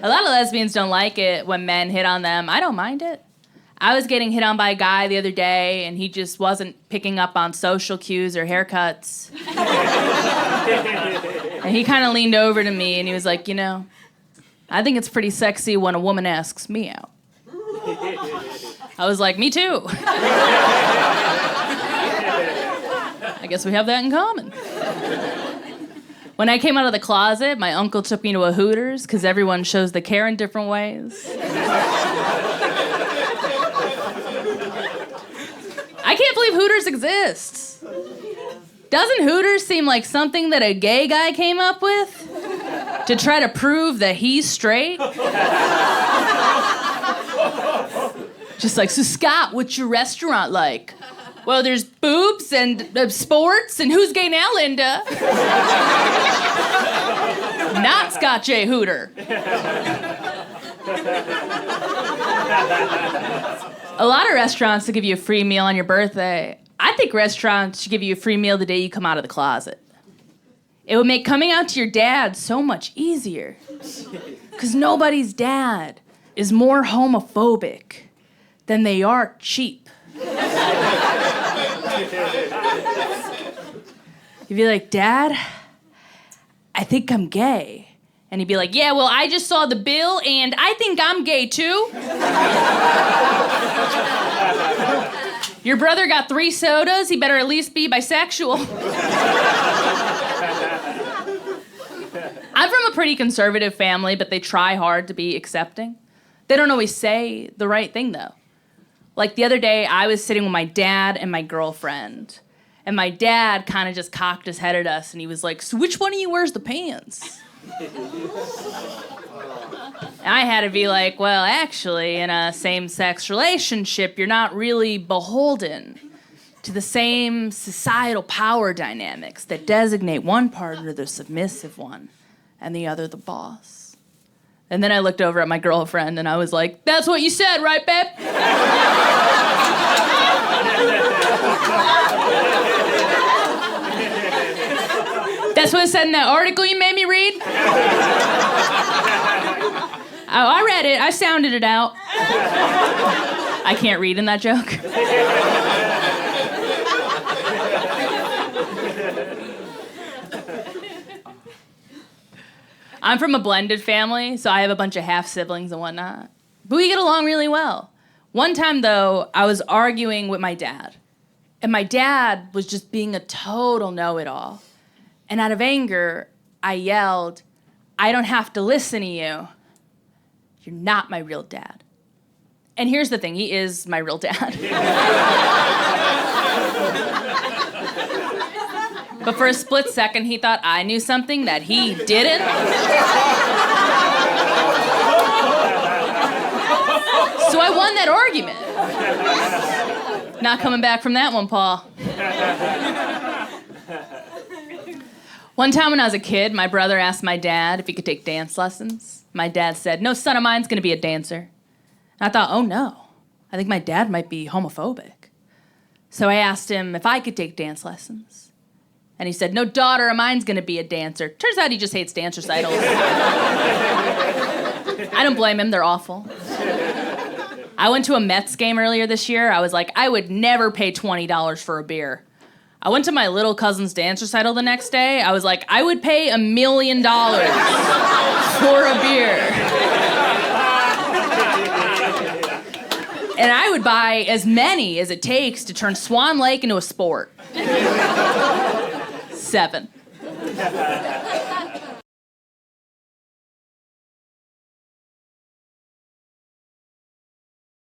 A lot of lesbians don't like it when men hit on them. I don't mind it. I was getting hit on by a guy the other day, and he just wasn't picking up on social cues or haircuts. And he kind of leaned over to me, and he was like, I think it's pretty sexy when a woman asks me out. I was like, me too. I guess we have that in common. When I came out of the closet, my uncle took me to a Hooters because everyone shows they care in different ways. I can't believe Hooters exists. Doesn't Hooters seem like something that a gay guy came up with to try to prove that he's straight? Just like, so Scott, what's your restaurant like? Well, there's boobs and sports, and who's gay now, Linda? Not Scott J. Hooter. A lot of restaurants will give you a free meal on your birthday. I think restaurants should give you a free meal the day you come out of the closet. It would make coming out to your dad so much easier. Because nobody's dad is more homophobic than they are cheap. You'd be like, Dad, I think I'm gay. And he'd be like, yeah, well, I just saw the bill, and I think I'm gay, too. Your brother got 3 sodas. He better at least be bisexual. I'm from a pretty conservative family, but they try hard to be accepting. They don't always say the right thing, though. Like the other day, I was sitting with my dad and my girlfriend. And my dad kind of just cocked his head at us, and he was like, so which one of you wears the pants? And I had to be like, well, actually, in a same-sex relationship, you're not really beholden to the same societal power dynamics that designate one partner the submissive one and the other the boss. And then I looked over at my girlfriend, and I was like, that's what you said, right, babe? That's what it said in that article you made me read? Oh, I read it. I sounded it out. I can't read in that joke. I'm from a blended family, so I have a bunch of half-siblings and whatnot. But we get along really well. One time, though, I was arguing with my dad. And my dad was just being a total know-it-all. And out of anger, I yelled, I don't have to listen to you. You're not my real dad. And here's the thing, he is my real dad. But for a split second, he thought I knew something that he didn't. So I won that argument. Not coming back from that one, Paul. One time when I was a kid, my brother asked my dad if he could take dance lessons. My dad said, no son of mine's gonna be a dancer. And I thought, oh no, I think my dad might be homophobic. So I asked him if I could take dance lessons. And he said, no daughter of mine's gonna be a dancer. Turns out he just hates dance recitals. I don't blame him, they're awful. I went to a Mets game earlier this year. I was like, I would never pay $20 for a beer. I went to my little cousin's dance recital the next day. I was like, I would pay $1 million for a beer. And I would buy as many as it takes to turn Swan Lake into a sport. 7.